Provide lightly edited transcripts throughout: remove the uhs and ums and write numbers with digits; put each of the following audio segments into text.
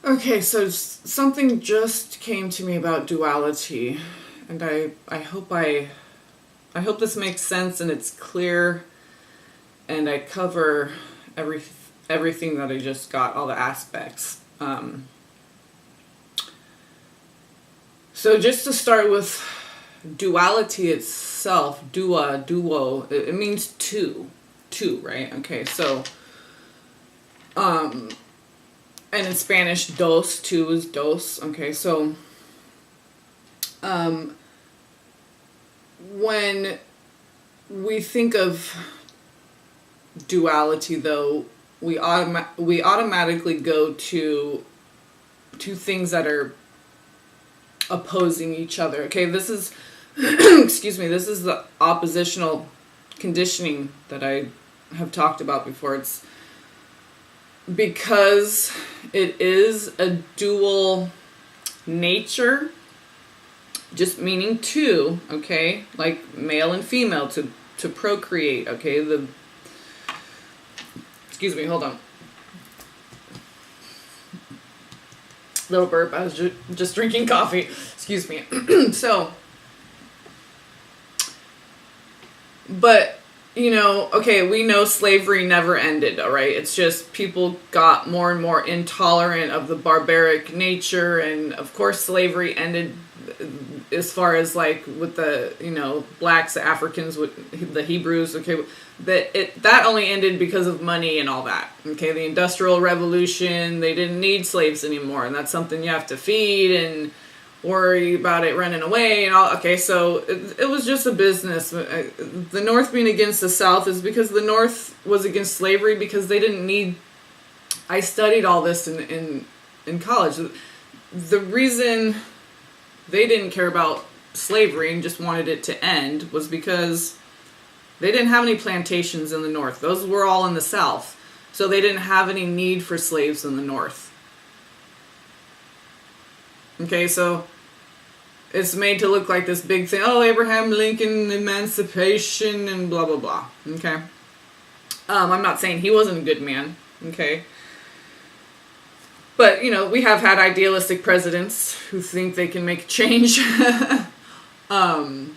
Okay, so something just came to me about duality, and I hope this makes sense and it's clear, and I cover everything that I just got, all the aspects. So just to start with duality itself, duo, it means two, right? Okay, so and in Spanish, dos, two is dos. Okay, so when we think of duality, though, we automatically go to things that are opposing each other. Okay, this is excuse me, this is the oppositional conditioning that I have talked about before. It's because it is a dual nature, just meaning two, okay, like male and female, to procreate. Okay, excuse me, hold on, little burp, I was just drinking coffee, excuse me. So, but okay, we know slavery never ended, all right? It's just people got more and more intolerant of the barbaric nature, and of course slavery ended as far as like with the, blacks, the Africans, with the Hebrews, okay? That only ended because of money and all that, okay? The Industrial Revolution, they didn't need slaves anymore, and that's something you have to feed and worry about it running away and all. Okay, so it was just a business. The North being against the South is because the North was against slavery because they didn't need. I studied all this in college. The reason they didn't care about slavery and just wanted it to end was because they didn't have any plantations in the North. Those were all in the South, so they didn't have any need for slaves in the North. Okay, so it's made to look like this big thing. Oh, Abraham Lincoln, emancipation, and blah, blah, blah. Okay. I'm not saying he wasn't a good man. Okay. But, we have had idealistic presidents who think they can make change. And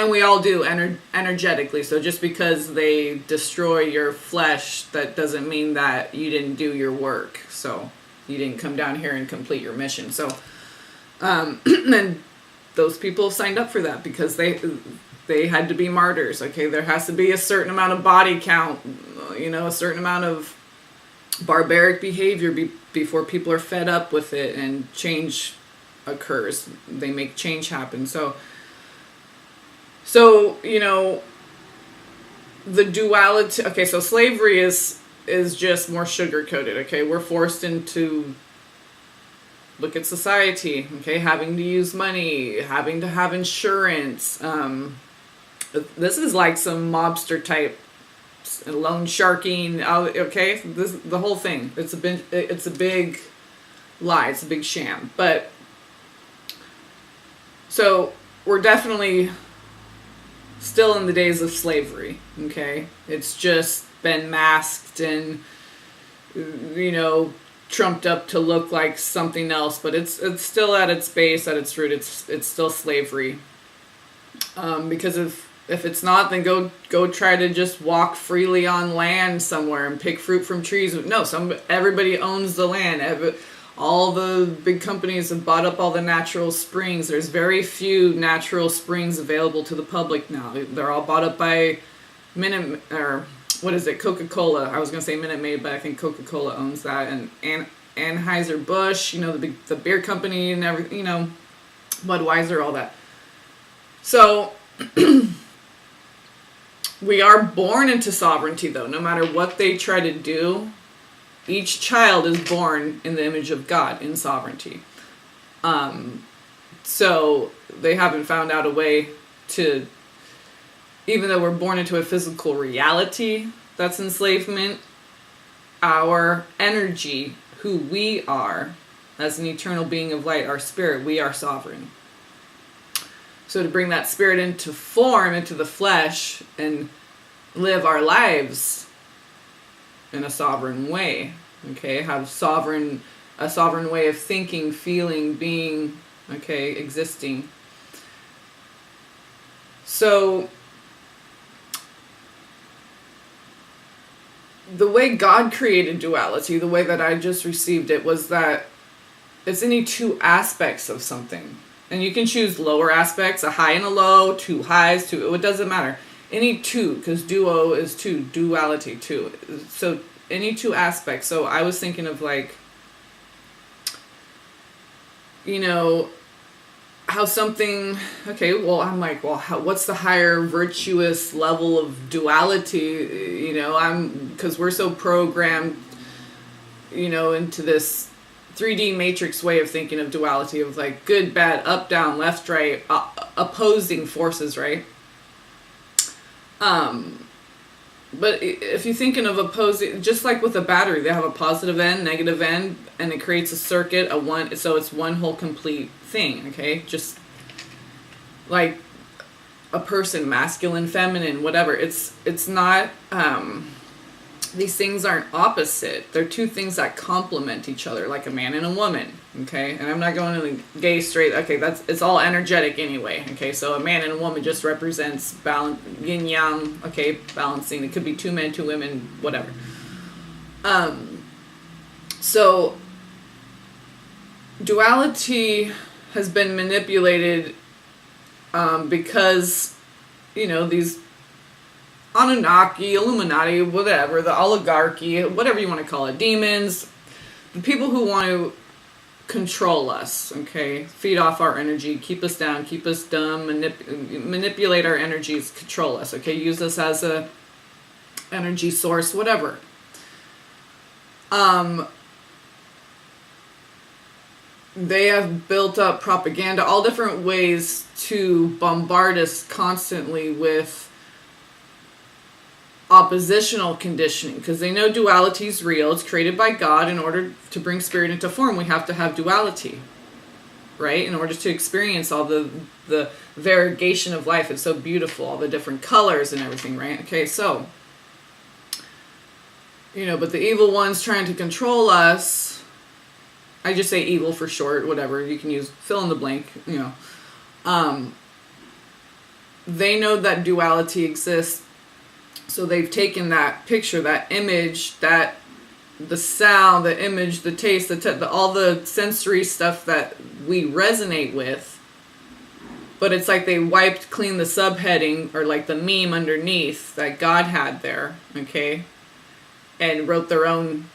we all do energetically. So just because they destroy your flesh, that doesn't mean that you didn't do your work. So you didn't come down here and complete your mission. So, and those people signed up for that because they had to be martyrs. Okay, there has to be a certain amount of body count, a certain amount of barbaric behavior before people are fed up with it and change occurs. They make change happen. So the duality. Okay, so slavery is just more sugar-coated, okay? We're forced into, look at society, okay? Having to use money, having to have insurance. This is like some mobster type loan sharking, okay? The whole thing. It's a big lie. It's a big sham. But, so, we're definitely still in the days of slavery, okay? It's just been masked and trumped up to look like something else, but it's still at its base, at its root, it's still slavery. Because if it's not, then go try to just walk freely on land somewhere and pick fruit from trees. No, everybody owns the land. All the big companies have bought up all the natural springs. There's very few natural springs available to the public now. They're all bought up by Coca-Cola. I was going to say Minute Maid, but I think Coca-Cola owns that. And Anheuser-Busch, the beer company and everything, Budweiser, all that. So, we are born into sovereignty, though. No matter what they try to do, each child is born in the image of God in sovereignty. So, they haven't found out a way to, even though we're born into a physical reality that's enslavement, our energy, who we are as an eternal being of light, our spirit, we are sovereign. So to bring that spirit into form, into the flesh, and live our lives in a sovereign way, okay, have sovereign a sovereign way of thinking, feeling, being, okay, existing. So the way God created duality, the way that I just received it, was that it's any two aspects of something. And you can choose lower aspects, a high and a low, two highs, two, it doesn't matter. Any two, because duo is two, duality two. So any two aspects. So I was thinking of like, you know, how something, okay, well, I'm like, well, what's the higher virtuous level of duality? You know, because we're so programmed, you know, into this 3D matrix way of thinking of duality, of like good, bad, up, down, left, right, opposing forces, right? But if you're thinking of opposing, just like with a battery, they have a positive end, negative end, and it creates a circuit, so it's one whole complete thing, okay? Just like a person, masculine, feminine, whatever. It's not, these things aren't opposite. They're two things that complement each other, like a man and a woman, okay? And I'm not going to the gay, straight, okay, it's all energetic anyway, okay? So a man and a woman just represents balance, yin yang, okay, balancing. It could be two men, two women, whatever. So duality has been manipulated because, you know, these Anunnaki, Illuminati, whatever, the oligarchy, whatever you want to call it, demons, the people who want to control us, okay, feed off our energy, keep us down, keep us dumb, manipulate our energies, control us, okay, use us as a energy source, whatever. They have built up propaganda, all different ways to bombard us constantly with oppositional conditioning, because they know duality is real. It's created by God. In order to bring spirit into form, we have to have duality, right? In order to experience all the variegation of life. It's so beautiful, all the different colors and everything, right? Okay, so, you know, but the evil ones trying to control us, I just say evil for short, whatever, you can use fill in the blank, you know, they know that duality exists. So they've taken that picture, that image, that the sound, the image, the taste, all the sensory stuff that we resonate with. But it's like they wiped clean the subheading, or like the meme underneath that God had there, okay? And wrote their own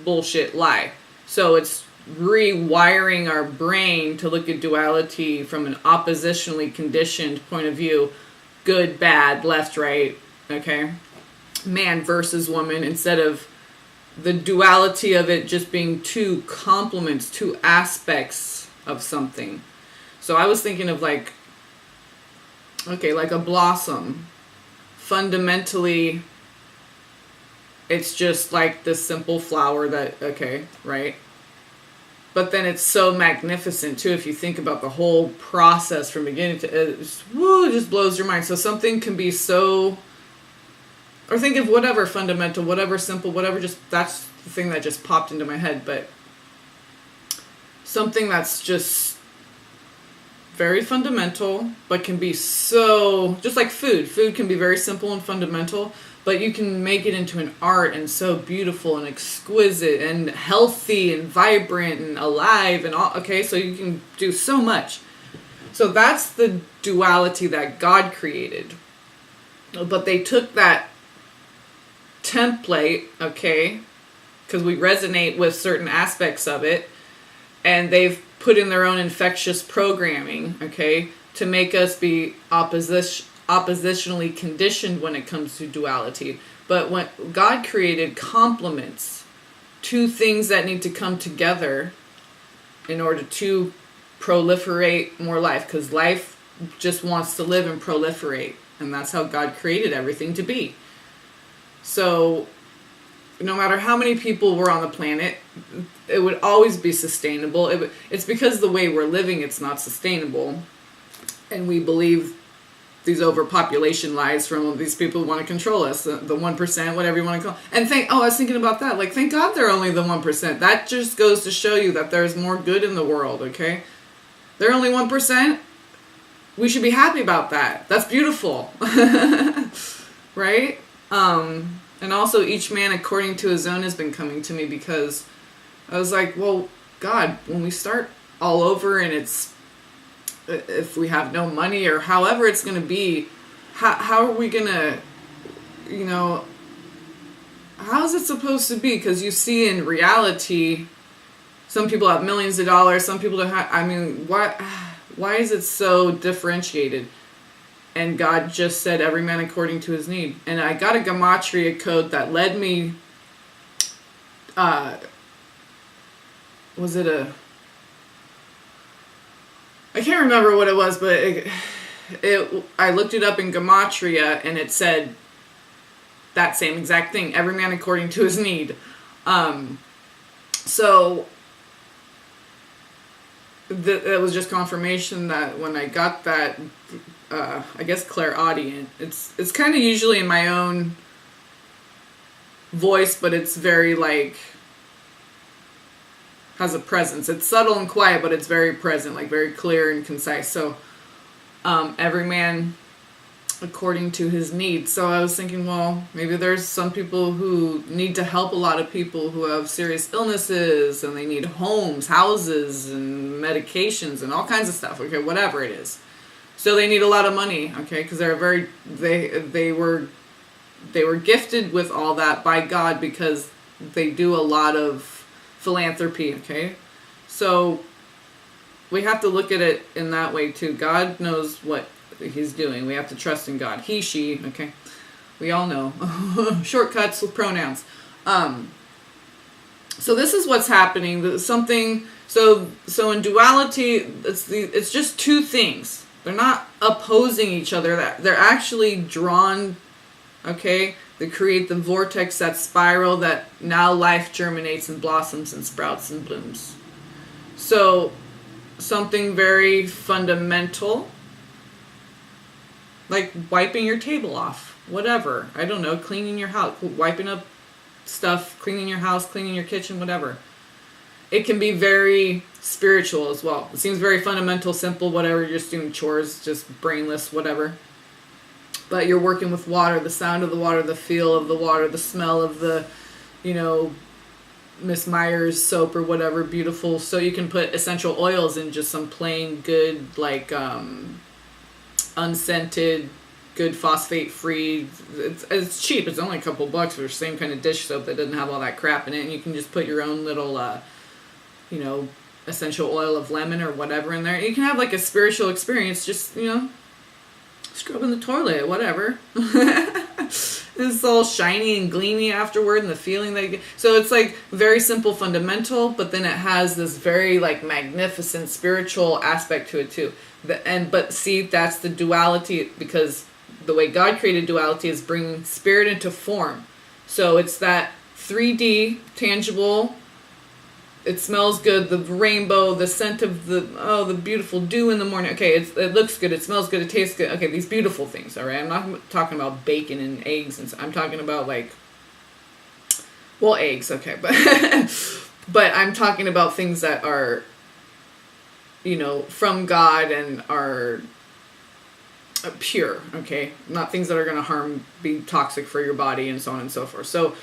bullshit lie. So it's rewiring our brain to look at duality from an oppositionally conditioned point of view. Good, bad, left, right, okay? Man versus woman, instead of the duality of it just being two complements, two aspects of something. So I was thinking of like, okay, like a blossom. Fundamentally, it's just like this simple flower that, okay, right? But then it's so magnificent too if you think about the whole process from beginning to it just blows your mind. So something can be so, or think of whatever fundamental, whatever simple, whatever, just that's the thing that just popped into my head. But something that's just very fundamental, but can be so, just like food. Food can be very simple and fundamental, but you can make it into an art and so beautiful and exquisite and healthy and vibrant and alive and all. Okay, so you can do so much. So that's the duality that God created. But they took that template, okay, because we resonate with certain aspects of it, and they've put in their own infectious programming, okay, to make us be oppositionally conditioned when it comes to duality. But when God created complements, two things that need to come together in order to proliferate more life, because life just wants to live and proliferate, and that's how God created everything to be. So no matter how many people were on the planet, it would always be sustainable. It's because the way we're living, it's not sustainable, and we believe these overpopulation lies from these people who want to control us, the 1%, whatever you want to call it. And I was thinking about that. Like, thank God they're only the 1%. That just goes to show you that there's more good in the world, okay? They're only 1%. We should be happy about that. That's beautiful. Right? And also, each man according to his own has been coming to me, because I was like, well, God, when we start all over and if we have no money or however it's going to be, how are we going to, how's it supposed to be? Because you see in reality, some people have millions of dollars, some people don't have, why is it so differentiated? And God just said, every man according to his need. And I got a gematria code that led me, I can't remember what it was, but I looked it up in gematria, and it said that same exact thing, every man according to his need. So it was just confirmation that when I got that, I guess clairaudient, it's kind of usually in my own voice, but it's very has a presence. It's subtle and quiet, but it's very present, very clear and concise. So every man according to his needs. So I was thinking, well, maybe there's some people who need to help a lot of people who have serious illnesses, and they need homes, houses, and medications, and all kinds of stuff. Okay, whatever it is. So they need a lot of money. Okay, because they were gifted with all that by God, because they do a lot of philanthropy. Okay, so we have to look at it in that way too. God knows what he's doing. We have to trust in God. He, she, okay, we all know. Shortcuts with pronouns. So this is what's happening. So in duality, it's just two things. They're not opposing each other. They're actually drawn. Okay, they create the vortex, that spiral that now life germinates and blossoms and sprouts and blooms. So something very fundamental, like wiping your table off, whatever. I don't know, cleaning your house, wiping up stuff, cleaning your house, cleaning your kitchen, whatever. It can be very spiritual as well. It seems very fundamental, simple, whatever. You're just doing chores, just brainless, whatever. But you're working with water, the sound of the water, the feel of the water, the smell of the, Miss Meyer's soap or whatever, beautiful. So you can put essential oils in just some plain good, unscented, good phosphate-free. It's cheap. It's only a couple bucks for the same kind of dish soap that doesn't have all that crap in it. And you can just put your own little, essential oil of lemon or whatever in there. You can have a spiritual experience, just, scrubbing the toilet, whatever. It's all shiny and gleamy afterward, and the feeling that you get. So it's very simple, fundamental, but then it has this very magnificent spiritual aspect to it too. But see, that's the duality, because the way God created duality is bringing spirit into form. So it's that 3D, tangible. It smells good, the rainbow, the scent of the beautiful dew in the morning. Okay, it looks good, it smells good, it tastes good. Okay, these beautiful things, all right? I'm not talking about bacon and eggs, and I'm talking about eggs, okay, but I'm talking about things that are, from God and are pure, okay? Not things that are going to be toxic for your body and so on and so forth. So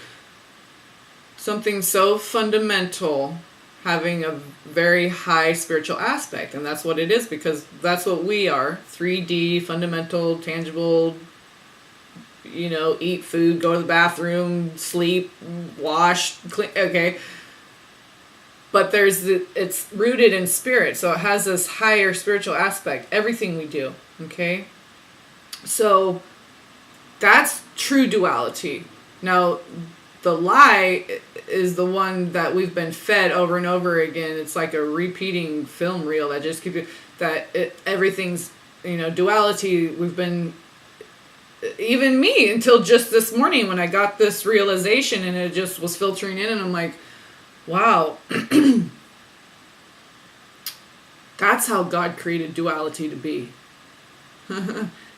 something so fundamental having a very high spiritual aspect, and that's what it is, because that's what we are. 3D, fundamental, tangible, eat food, go to the bathroom, sleep, wash, clean, okay? But it's rooted in spirit, so it has this higher spiritual aspect, everything we do, okay? So that's true duality. Now, the lie is the one that we've been fed over and over again. It's like a repeating film reel that just keeps everything's, duality. We've been, even me, until just this morning when I got this realization, and it just was filtering in, and I'm like, wow, that's how God created duality to be.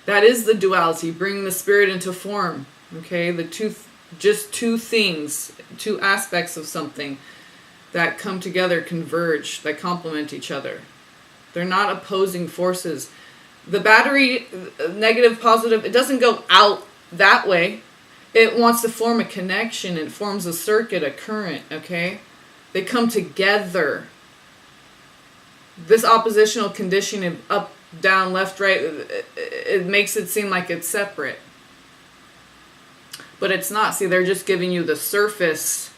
That is the duality, bringing the spirit into form. Okay, just two things, two aspects of something that come together, converge, that complement each other. They're not opposing forces. The battery, negative, positive, it doesn't go out that way. It wants to form a connection. It forms a circuit, a current, okay? They come together. This oppositional conditioning of up, down, left, right, it makes it seem like it's separate. But it's not. See, they're just giving you the surface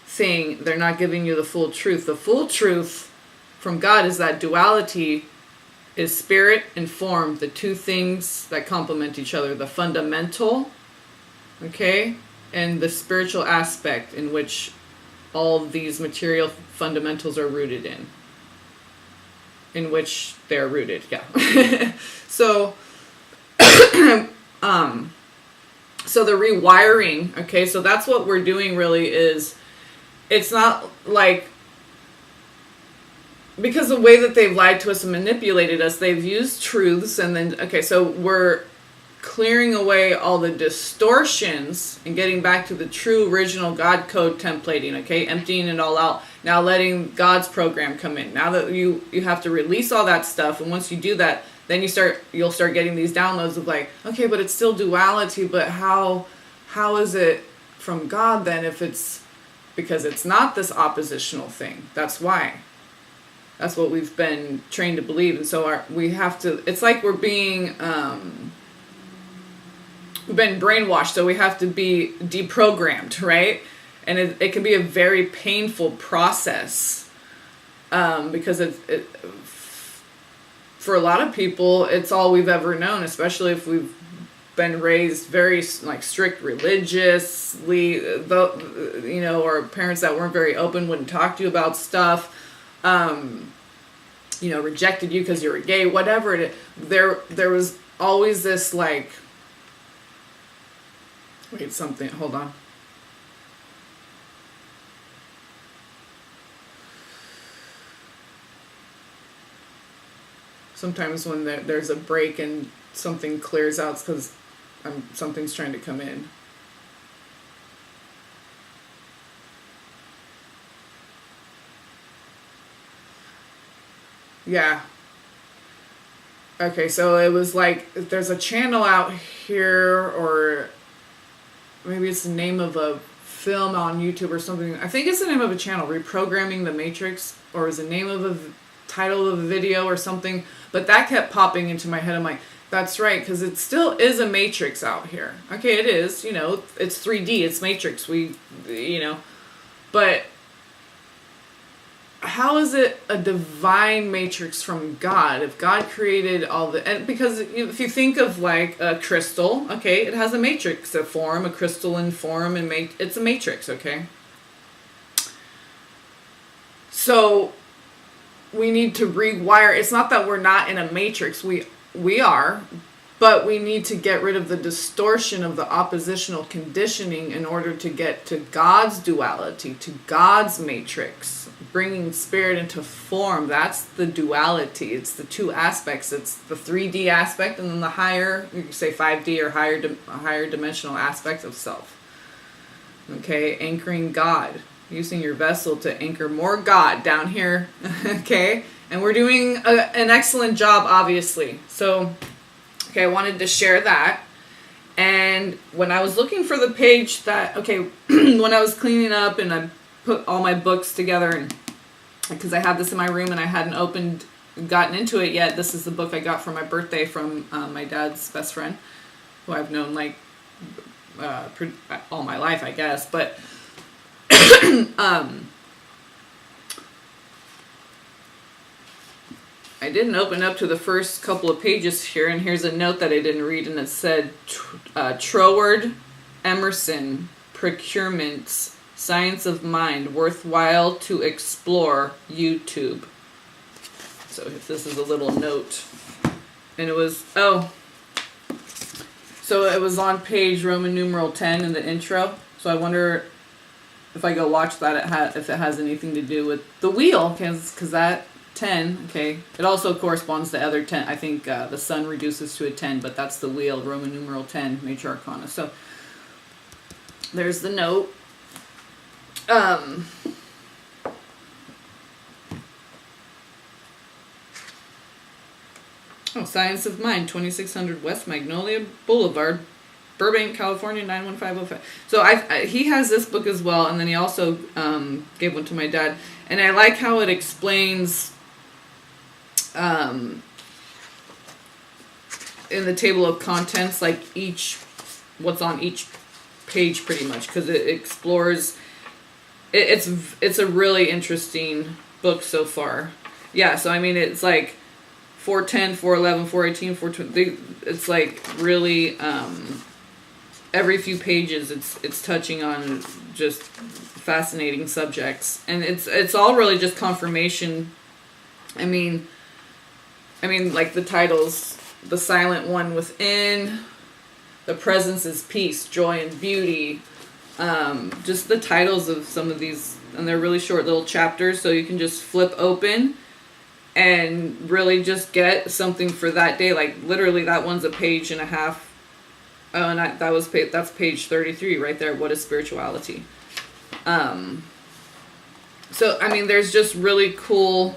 thing. They're not giving you the full truth. The full truth from God is that duality is spirit and form, the two things that complement each other, the fundamental, okay, and the spiritual aspect in which all these material fundamentals are rooted in which they're rooted, yeah. So, so the rewiring, okay, so that's what we're doing really is, it's not like, because the way that they've lied to us and manipulated us, they've used truths and then, okay, so we're clearing away all the distortions and getting back to the true original God code templating, okay, emptying it all out. Now letting God's program come in. Now that you have to release all that stuff, and once you do that, then you'll start getting these downloads of like, okay, but it's still duality, but how is it from God then if it's, because it's not this oppositional thing. That's why. That's what we've been trained to believe. And so we have to, it's like we're being, we've been brainwashed, so we have to be deprogrammed, right? And it can be a very painful process because for a lot of people, it's all we've ever known, especially if we've been raised very like strict religiously, you know, or parents that weren't very open, wouldn't talk to you about stuff, you know, rejected you because you were gay, whatever it is. There was always this like, wait, something, hold on. Sometimes when there's a break and something clears out, it's because something's trying to come in. Yeah. Okay, so it was like, there's a channel out here, or maybe it's the name of a film on YouTube or something. I think it's the name of a channel, Reprogramming the Matrix, or is the name of a title of a video or something. But that kept popping into my head. I'm like, that's right, because it still is a matrix out here. Okay, it is, you know, it's 3D, it's matrix, you know, but how is it a divine matrix from God? If God created all and because if you think of like a crystal, okay, it has a matrix, a form, a crystalline form, and it's a matrix, okay? So we need to rewire. It's not that we're not in a matrix. We are, but we need to get rid of the distortion of the oppositional conditioning in order to get to God's duality, to God's matrix, bringing spirit into form. That's the duality. It's the two aspects. It's the 3D aspect and then the higher, you could say 5D or higher dimensional aspect of self. Okay, anchoring God. Using your vessel to anchor more God down here, okay? And we're doing an excellent job, obviously. So, okay, I wanted to share that. And when I was looking for the page that, okay, when I was cleaning up and I put all my books together, and because I had this in my room and I hadn't gotten into it yet, this is the book I got for my birthday from my dad's best friend, who I've known like all my life, I guess, but I didn't open up to the first couple of pages here, and here's a note that I didn't read, and it said, Troward Emerson, Procurements, Science of Mind, Worthwhile to Explore, YouTube. So this is a little note. And it was, so it was on page Roman numeral 10 in the intro. So I wonder if I go watch that, if it has anything to do with the wheel, because that 10, okay. It also corresponds to other 10. I think the sun reduces to a 10, but that's the wheel, Roman numeral 10, major arcana. So there's the note. Science of Mind, 2600 West Magnolia Boulevard, Burbank, California, 91505. So he has this book as well, and then he also gave one to my dad. And I like how it explains in the table of contents, like what's on each page pretty much, because it explores, it's a really interesting book so far. Yeah, so I mean, it's like 410, 411, 418, 420. It's like really every few pages it's touching on just fascinating subjects, and it's all really just confirmation. I mean like the titles, the silent one within, the presence is peace, joy, and beauty. Just the titles of some of these, and they're really short little chapters, so you can just flip open and really just get something for that day. Like literally that one's a page and a half. Oh, and that's page 33 right there. What is spirituality? So I mean, there's just really cool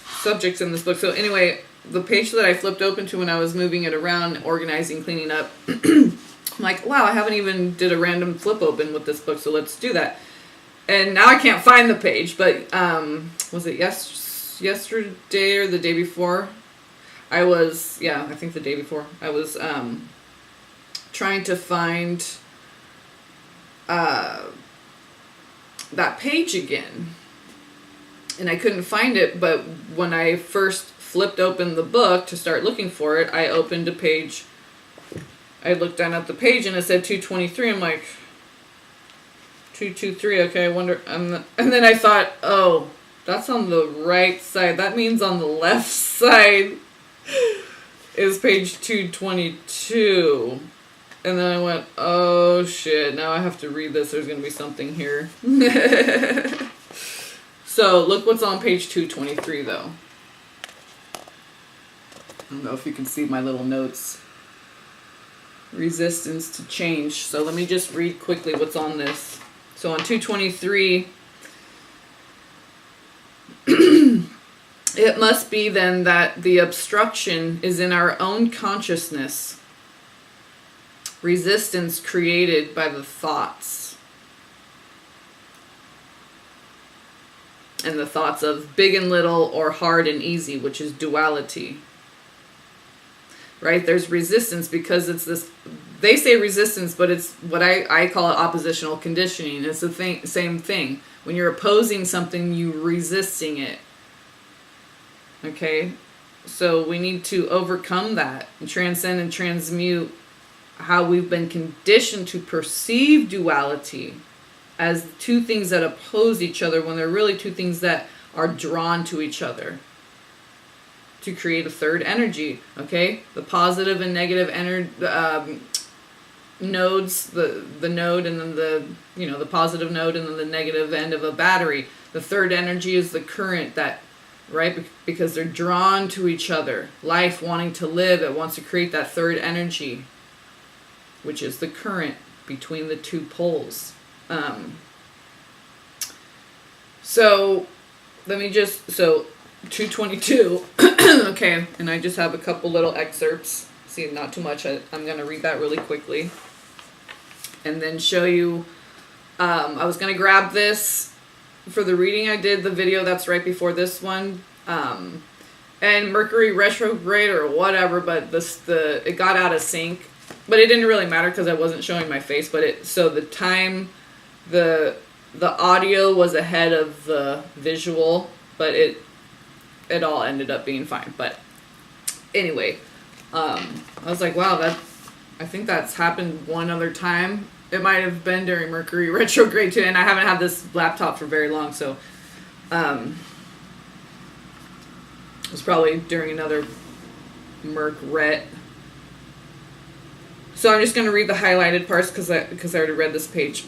subjects in this book. So anyway, the page that I flipped open to when I was moving it around, organizing, cleaning up, I'm like, wow, I haven't even did a random flip open with this book, so let's do that. And now I can't find the page, but was it yesterday or the day before? I think the day before. I was trying to find that page again. And I couldn't find it, but when I first flipped open the book to start looking for it, I opened a page. I looked down at the page and it said 223. I'm like, 223, okay, I wonder. And then I thought, oh, that's on the right side. That means on the left side is page 222. And then I went, oh shit, now I have to read this. There's going to be something here. So look what's on page 223 though. I don't know if you can see my little notes. Resistance to change. So let me just read quickly what's on this. So on 223, it must be then that the obstruction is in our own consciousness. Resistance created by the thoughts. And the thoughts of big and little or hard and easy, which is duality. Right? There's resistance because it's this, they say resistance, but it's what I call it oppositional conditioning. It's the same thing. When you're opposing something, you're resisting it. Okay? So we need to overcome that and transcend and transmute how we've been conditioned to perceive duality as two things that oppose each other when they're really two things that are drawn to each other to create a third energy. Okay, the positive and negative nodes, the node and then the positive node and then the negative end of a battery. The third energy is the current, that right, because they're drawn to each other. Life wanting to live, it wants to create that third energy, which is the current between the two poles. So 222, okay, and I just have a couple little excerpts. See, not too much. I'm going to read that really quickly and then show you. I was going to grab this for the reading I did, the video that's right before this one, and Mercury retrograde or whatever, but it got out of sync, but it didn't really matter because I wasn't showing my face, but so the time, the audio was ahead of the visual, but it all ended up being fine. But anyway, I was like, wow, I think that's happened one other time. It might have been during Mercury retrograde too, and I haven't had this laptop for very long, so it was probably during another Merc ret. So I'm just going to read the highlighted parts because I already read this page.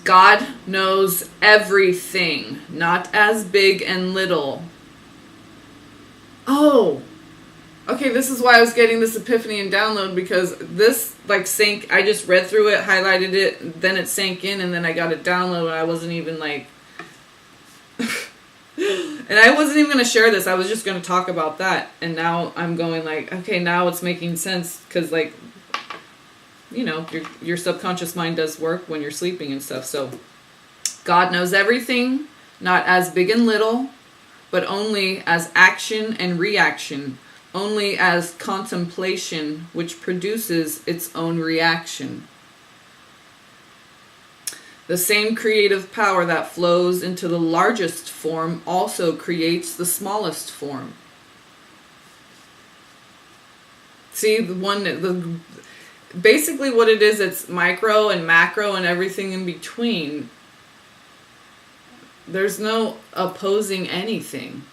God knows everything, not as big and little. Oh, okay, this is why I was getting this epiphany and download, because this, like, sank, I just read through it, highlighted it, then it sank in, and then I got a download, and I wasn't even, like, and I wasn't even going to share this, I was just going to talk about that, and now I'm going, like, okay, now it's making sense, because, like, you know, your subconscious mind does work when you're sleeping and stuff. So God knows everything, not as big and little, but only as action and reaction, only as contemplation, which produces its own reaction. The same creative power that flows into the largest form also creates the smallest form. See, basically what it is, it's micro and macro and everything in between. There's no opposing anything.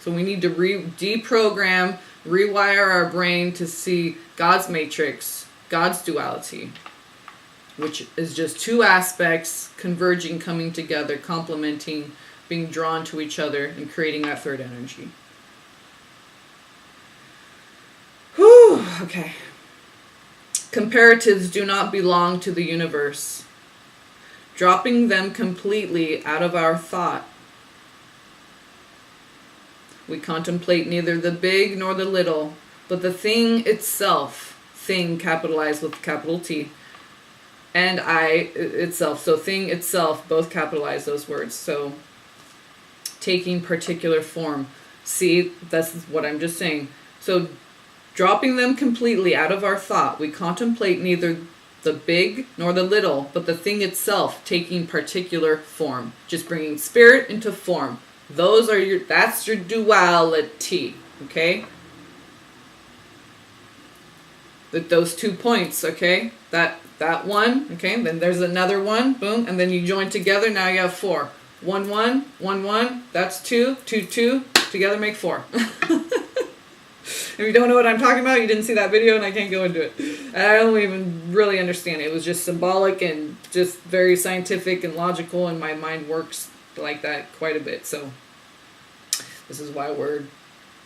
So we need to deprogram, rewire our brain to see God's matrix, God's duality, which is just two aspects converging, coming together, complementing, being drawn to each other, and creating that third energy. Whew, okay. Comparatives do not belong to the universe. Dropping them completely out of our thought, we contemplate neither the big nor the little, but the thing itself, thing capitalized with capital T, and I itself. So thing itself, both capitalize those words. So taking particular form. See, that's what I'm just saying. So dropping them completely out of our thought, we contemplate neither the big nor the little, but the thing itself taking particular form. Just bringing spirit into form. That's your duality, okay? Those 2 points, okay? That one, okay? Then there's another one, boom, and then you join together, now you have 4. 1, 1, 1, 1, that's 2, 2, 2, together make 4. If you don't know what I'm talking about, you didn't see that video and I can't go into it. I don't even really understand it. It was just symbolic and just very scientific and logical, and my mind works like that quite a bit. So this is why we're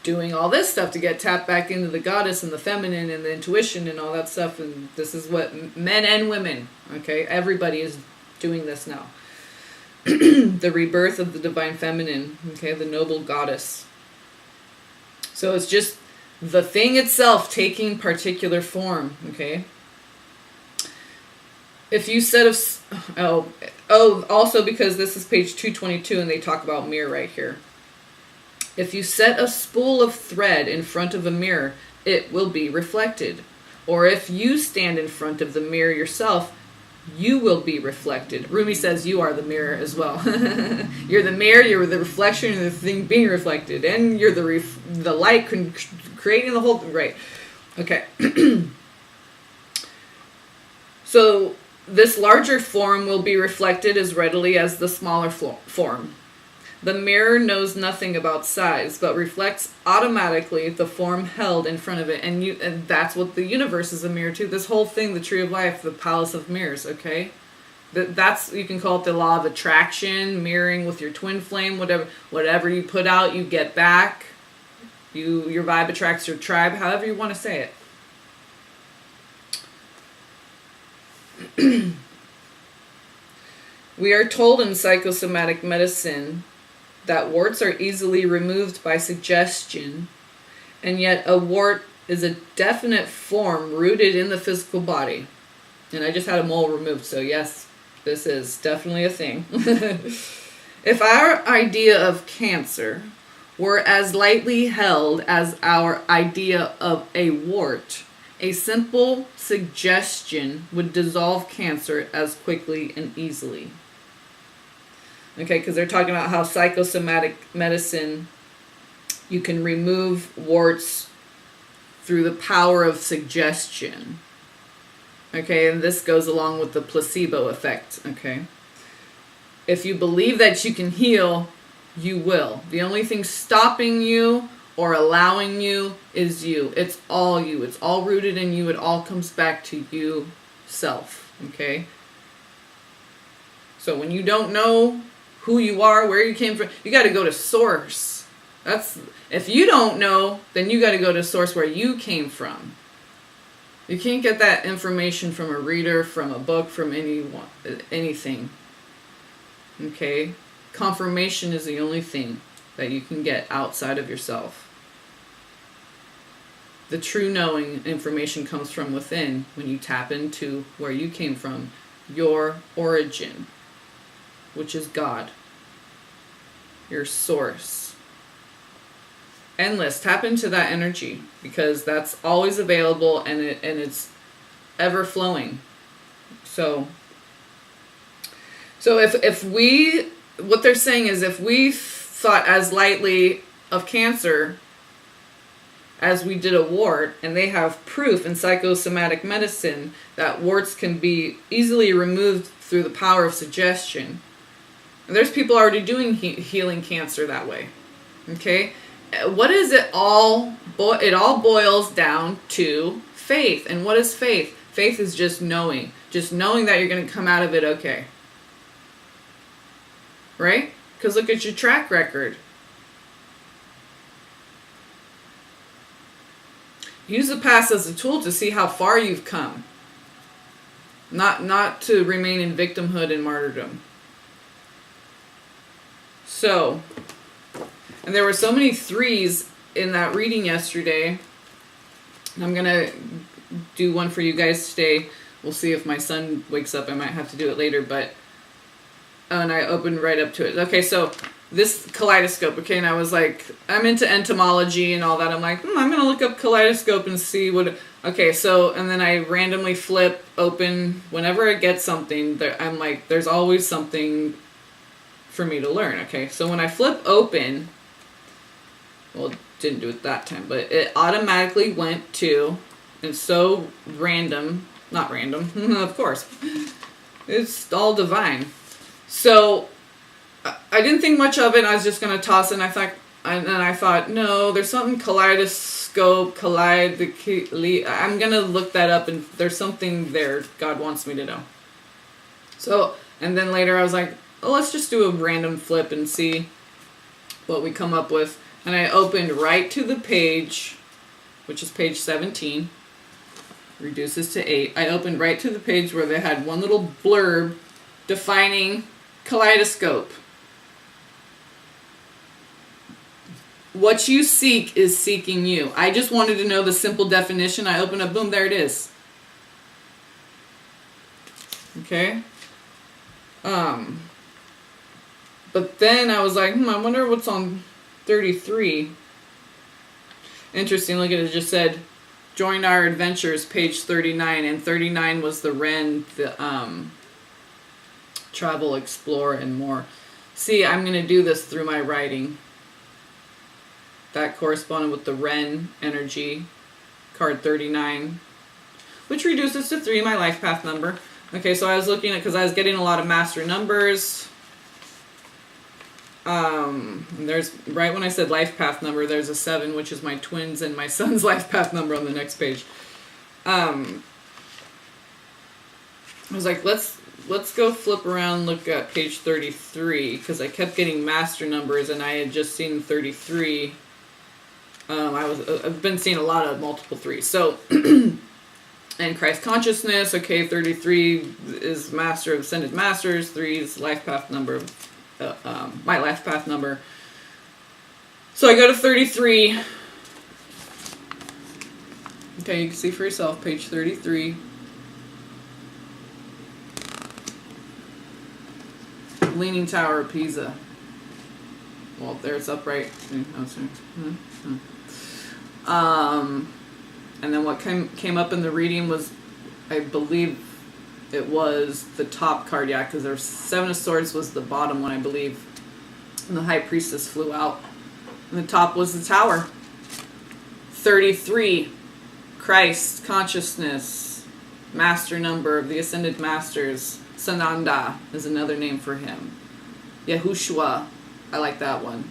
doing all this stuff, to get tapped back into the goddess and the feminine and the intuition and all that stuff. And this is what men and women, okay, everybody is doing this now. The rebirth of the divine feminine, okay, the noble goddess. So it's just the thing itself taking particular form, okay? If you set also because this is page 222 and they talk about mirror right here. If you set a spool of thread in front of a mirror, it will be reflected. Or if you stand in front of the mirror yourself, you will be reflected. Rumi says you are the mirror as well. You're the mirror, you're the reflection of the thing being reflected, and you're the light creating the whole thing. Right. Okay. So this larger form will be reflected as readily as the smaller form. The mirror knows nothing about size, but reflects automatically the form held in front of it. And that's what the universe is a mirror to. This whole thing, the tree of life, the palace of mirrors, okay? That's, you can call it the law of attraction, mirroring with your twin flame, whatever you put out, you get back. Your vibe attracts your tribe, however you want to say it. We are told in psychosomatic medicine that warts are easily removed by suggestion, and yet a wart is a definite form rooted in the physical body. And I just had a mole removed, so yes, this is definitely a thing. If our idea of cancer were as lightly held as our idea of a wart, a simple suggestion would dissolve cancer as quickly and easily. Okay, because they're talking about how psychosomatic medicine, you can remove warts through the power of suggestion. Okay, and this goes along with the placebo effect, okay? If you believe that you can heal, you will. The only thing stopping you or allowing you is you. It's all you. It's all rooted in you. It all comes back to you self, okay? So when you don't know who you are, where you came from, you got to go to source. If you don't know, then you got to go to source where you came from. You can't get that information from a reader, from a book, from anything. Okay? Confirmation is the only thing that you can get outside of yourself. The true knowing information comes from within when you tap into where you came from, your origin, which is God, your source. Endless. Tap into that energy, because that's always available, and it's ever flowing. So if we, what they're saying is, if we thought as lightly of cancer as we did a wart, and they have proof in psychosomatic medicine that warts can be easily removed through the power of suggestion. And there's people already doing healing cancer that way. Okay? What is it all? It all boils down to faith. And what is faith? Faith is just knowing. Just knowing that you're going to come out of it okay. Right? Because look at your track record. Use the past as a tool to see how far you've come. Not to remain in victimhood and martyrdom. So, and there were so many threes in that reading yesterday. I'm going to do one for you guys today. We'll see if my son wakes up. I might have to do it later, but... and I opened right up to it. Okay, so this kaleidoscope, okay, and I was like, I'm into entomology and all that. I'm like, I'm going to look up kaleidoscope and see what... Okay, so, and then I randomly flip open. Whenever I get something, I'm like, there's always something for me to learn, okay? So when I flip open... Well, it didn't do it that time, but it automatically went to, it's so random, not random, of course, it's all divine. So, I didn't think much of it, I was just going to toss it, and I thought, no, there's something kaleidoscope, I'm going to look that up, and there's something there God wants me to know. So, and then later I was like, oh, let's just do a random flip and see what we come up with. And I opened right to the page, which is page 17, reduces to 8. I opened right to the page where they had one little blurb defining kaleidoscope. What you seek is seeking you. I just wanted to know the simple definition. I opened up, boom, there it is. Okay? But then I was like, I wonder what's on 33. Interesting, look at it, just said, join our adventures, page 39, and 39 was the Ren, the travel, explore, and more. See, I'm going to do this through my writing. That corresponded with the Ren energy, card 39, which reduces to 3, my life path number. Okay, so I was looking at, because I was getting a lot of master numbers. There's, right when I said life path number, there's a 7, which is my twins and my son's life path number on the next page. I was like, let's go flip around, look at page 33, because I kept getting master numbers and I had just seen 33. I've been seeing a lot of multiple 3s. So, and Christ consciousness, okay, 33 is master of ascended masters, 3 is life path number, my life path number. So I go to 33. Okay, you can see for yourself, page 33. Leaning Tower of Pisa. Well, there it's upright. And then what came up in the reading was, I believe it was the top card, yeah, because there's 7 of Swords was the bottom one, I believe. And the High Priestess flew out. And the top was the Tower. 33, Christ, consciousness, master number of the Ascended Masters. Sananda is another name for him. Yahushua, I like that one.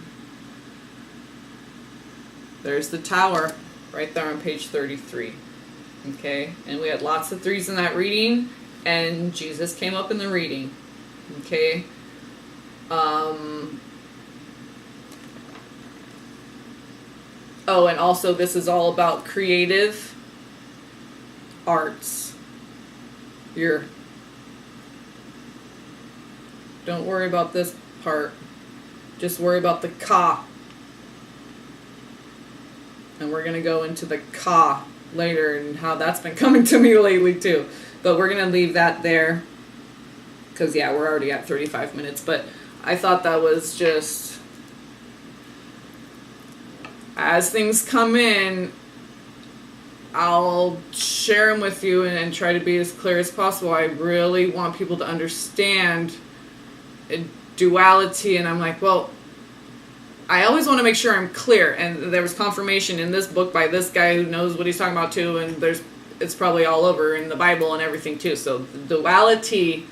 There's the Tower, right there on page 33. Okay, and we had lots of 3s in that reading, and Jesus came up in the reading. Okay. Oh, and also this is all about creative arts. Don't worry about this part. Just worry about the ka. And we're going to go into the ka later and how that's been coming to me lately too. But we're going to leave that there. Because, yeah, we're already at 35 minutes. But I thought that was just... As things come in, I'll share them with you and try to be as clear as possible. I really want people to understand duality. And I'm like, well, I always want to make sure I'm clear. And there was confirmation in this book by this guy who knows what he's talking about too. And it's probably all over in the Bible and everything too. So the duality...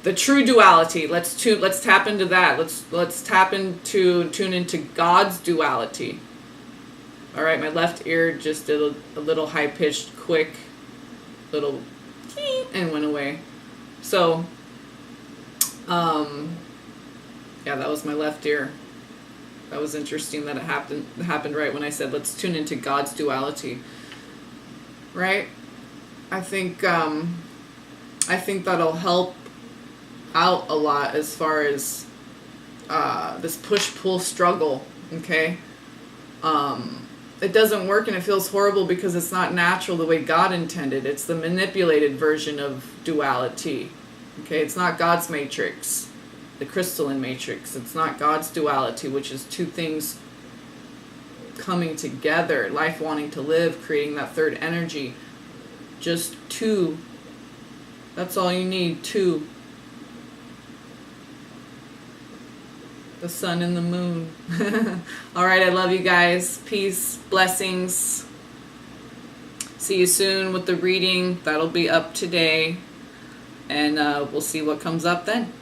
The true duality. Let's tap into that. Let's tune into God's duality. All right, my left ear just did a little high pitched, quick, little, and went away. So, yeah, that was my left ear. That was interesting that it happened right when I said let's tune into God's duality. Right? I think that'll help out a lot as far as this push-pull struggle, okay? It doesn't work and it feels horrible because it's not natural the way God intended. It's the manipulated version of duality, okay? It's not God's matrix, the crystalline matrix. It's not God's duality, which is two things coming together, life wanting to live, creating that third energy. Just two. That's all you need, two. The sun and the moon. All right, I love you guys. Peace, blessings. See you soon with the reading. That'll be up today. And we'll see what comes up then.